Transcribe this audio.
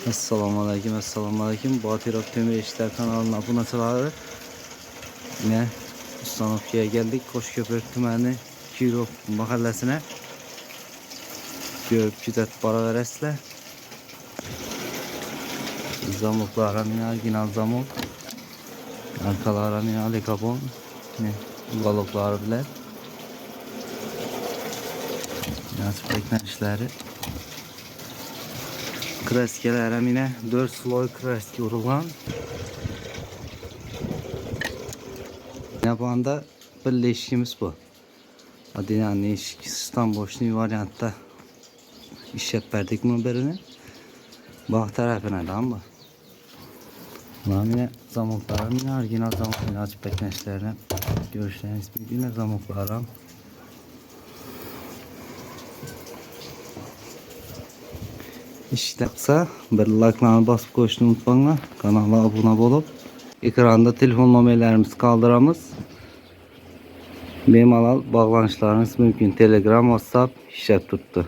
Assalamualaikum. Batirok Demir İşler kanalına abunəçiləri. Yine Ustanovki'ye geldik. Koşköprük Tüməni Kirov mahallesine. Görüp güzət para verəslə. Zamoklara minal, ginal zamok. Arkalara minal, ekabon. Balokları bilər. Nasip beklənişləri. Kraskeler yine 4 sloy kraske vurulan. Yapanda birleşikimiz bu. Hadi yani sistem boşluğu varyantta iş verdik mi birini? Bak tarafına da ama. Yine zamoklarım yine orijinal zamok yine açıp beklentilerine görüşleriniz yine zamoklarım. İşlepsa bir like'larını basıp koşunu unutmayın. Kanala abone olup ekranda telefon numaralarımız kaldıramız. Benim alal bağlanışlarınız mümkün. Telegram, WhatsApp işlep tuttu.